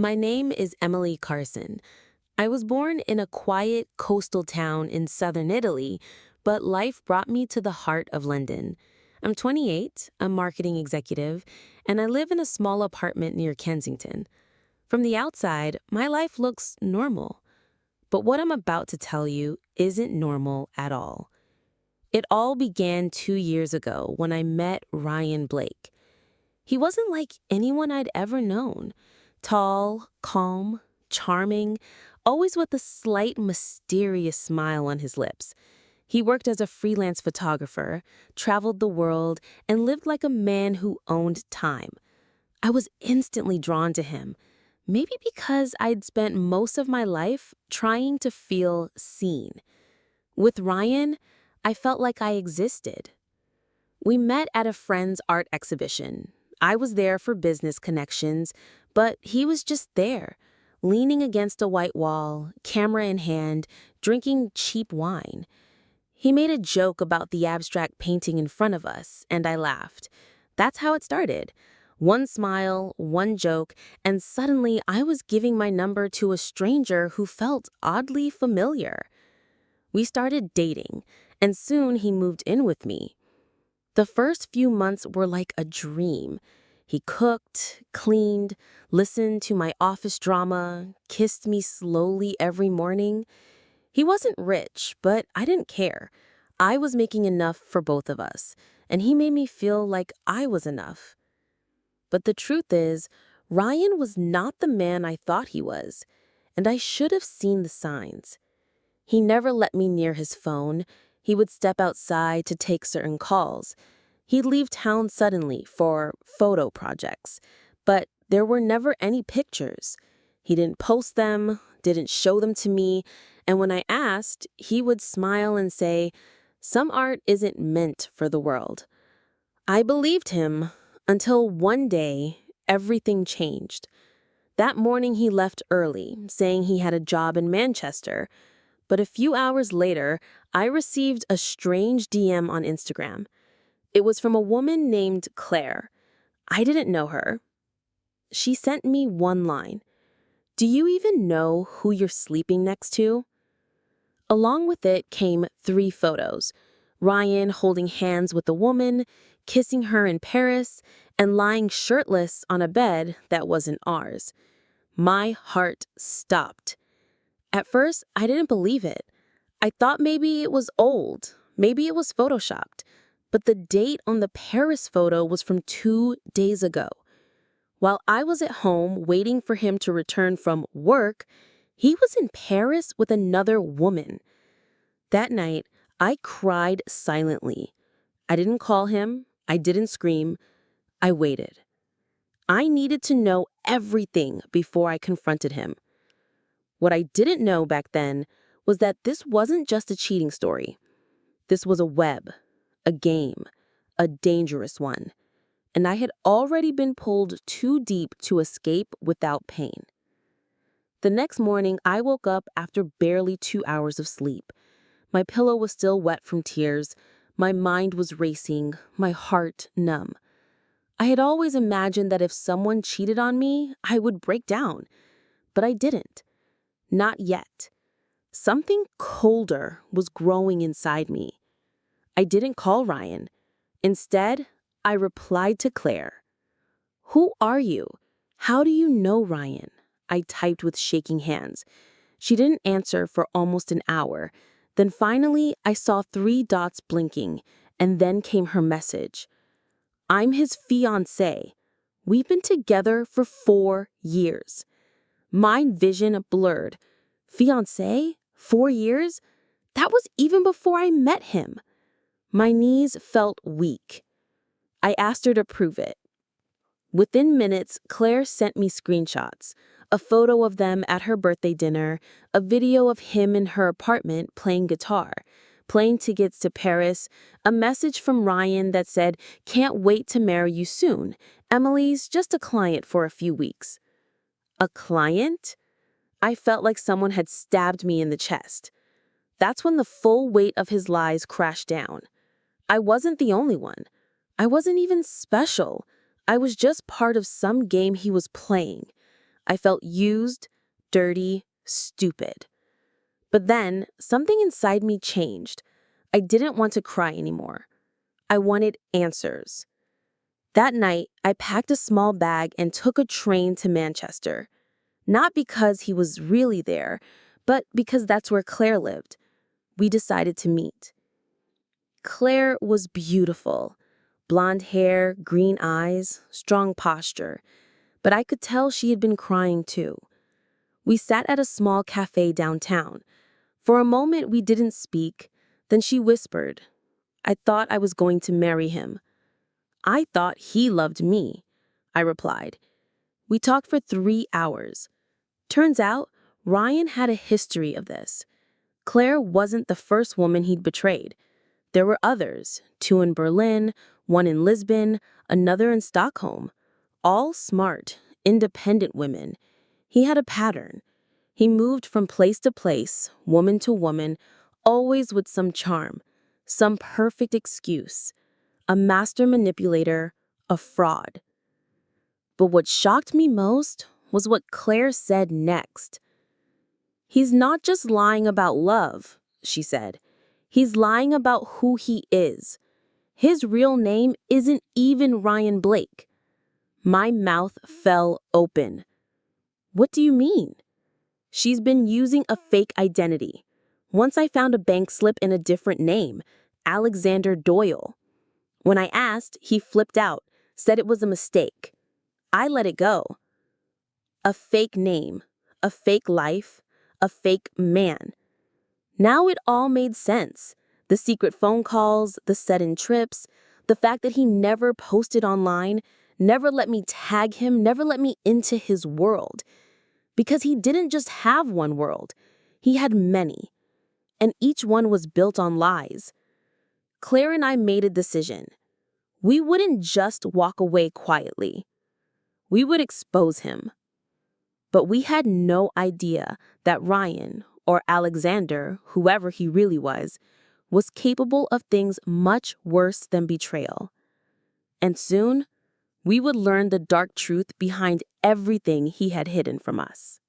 My name is Emily Carson. I was born in a quiet coastal town in southern Italy, but life brought me to the heart of London. I'm 28, a marketing executive, and I live in a small apartment near Kensington. From the outside, my life looks normal. But what I'm about to tell you isn't normal at all. It all began 2 years ago when I met Ryan Blake. He wasn't like anyone I'd ever known. Tall, calm, charming, always with a slight mysterious smile on his lips. He worked as a freelance photographer, traveled the world, and lived like a man who owned time. I was instantly drawn to him, maybe because I'd spent most of my life trying to feel seen. With Ryan, I felt like I existed. We met at a friend's art exhibition. I was there for business connections, but he was just there, leaning against a white wall, camera in hand, drinking cheap wine. He made a joke about the abstract painting in front of us, and I laughed. That's how it started. One smile, one joke, and suddenly I was giving my number to a stranger who felt oddly familiar. We started dating, and soon he moved in with me. The first few months were like a dream. He cooked, cleaned, listened to my office drama, kissed me slowly every morning. He wasn't rich, but I didn't care. I was making enough for both of us, and he made me feel like I was enough. But the truth is, Ryan was not the man I thought he was, and I should have seen the signs. He never let me near his phone. He would step outside to take certain calls. He'd leave town suddenly for photo projects, but there were never any pictures. He didn't post them, didn't show them to me, and when I asked, he would smile and say, "Some art isn't meant for the world." I believed him until one day, everything changed. That morning he left early, saying he had a job in Manchester. But a few hours later, I received a strange DM on Instagram. It was from a woman named Claire. I didn't know her. She sent me one line. "Do you even know who you're sleeping next to?" Along with it came 3 photos. Ryan holding hands with a woman, kissing her in Paris, and lying shirtless on a bed that wasn't ours. My heart stopped. At first, I didn't believe it. I thought maybe it was old, maybe it was photoshopped, but the date on the Paris photo was from 2 days ago. While I was at home waiting for him to return from work, he was in Paris with another woman. That night, I cried silently. I didn't call him, I didn't scream, I waited. I needed to know everything before I confronted him. What I didn't know back then was that this wasn't just a cheating story. This was a web, a game, a dangerous one. And I had already been pulled too deep to escape without pain. The next morning, I woke up after barely 2 hours of sleep. My pillow was still wet from tears. My mind was racing, my heart numb. I had always imagined that if someone cheated on me, I would break down. But I didn't. Not yet. Something colder was growing inside me. I didn't call Ryan. Instead, I replied to Claire. "Who are you? How do you know Ryan?" I typed with shaking hands. She didn't answer for almost an hour. Then finally, I saw 3 dots blinking, and then came her message. "I'm his fiancée. We've been together for 4 years." My vision blurred. Fiancé? 4 years? That was even before I met him. My knees felt weak. I asked her to prove it. Within minutes, Claire sent me screenshots, a photo of them at her birthday dinner, a video of him in her apartment playing guitar, plane tickets to Paris, a message from Ryan that said, "Can't wait to marry you soon. Emily's just a client for a few weeks." A client? I felt like someone had stabbed me in the chest. That's when the full weight of his lies crashed down. I wasn't the only one. I wasn't even special. I was just part of some game he was playing. I felt used, dirty, stupid. But then, something inside me changed. I didn't want to cry anymore. I wanted answers. That night, I packed a small bag and took a train to Manchester. Not because he was really there, but because that's where Claire lived. We decided to meet. Claire was beautiful. Blonde hair, green eyes, strong posture. But I could tell she had been crying too. We sat at a small cafe downtown. For a moment, we didn't speak. Then she whispered, "I thought I was going to marry him." "I thought he loved me," I replied. We talked for 3 hours. Turns out, Ryan had a history of this. Claire wasn't the first woman he'd betrayed. There were others, 2 in Berlin, 1 in Lisbon, another in Stockholm. All smart, independent women. He had a pattern. He moved from place to place, woman to woman, always with some charm, some perfect excuse. A master manipulator, a fraud. But what shocked me most was what Claire said next. "He's not just lying about love," she said. "He's lying about who he is. His real name isn't even Ryan Blake." My mouth fell open. "What do you mean?" "She's been using a fake identity. Once I found a bank slip in a different name, Alexander Doyle. When I asked, he flipped out, said it was a mistake. I let it go. A fake name, a fake life, a fake man. Now it all made sense. The secret phone calls, the sudden trips, the fact that he never posted online, never let me tag him, never let me into his world. Because he didn't just have one world. He had many. And each one was built on lies. Claire and I made a decision. We wouldn't just walk away quietly. We would expose him. But we had no idea that Ryan, or Alexander, whoever he really was capable of things much worse than betrayal. And soon, we would learn the dark truth behind everything he had hidden from us.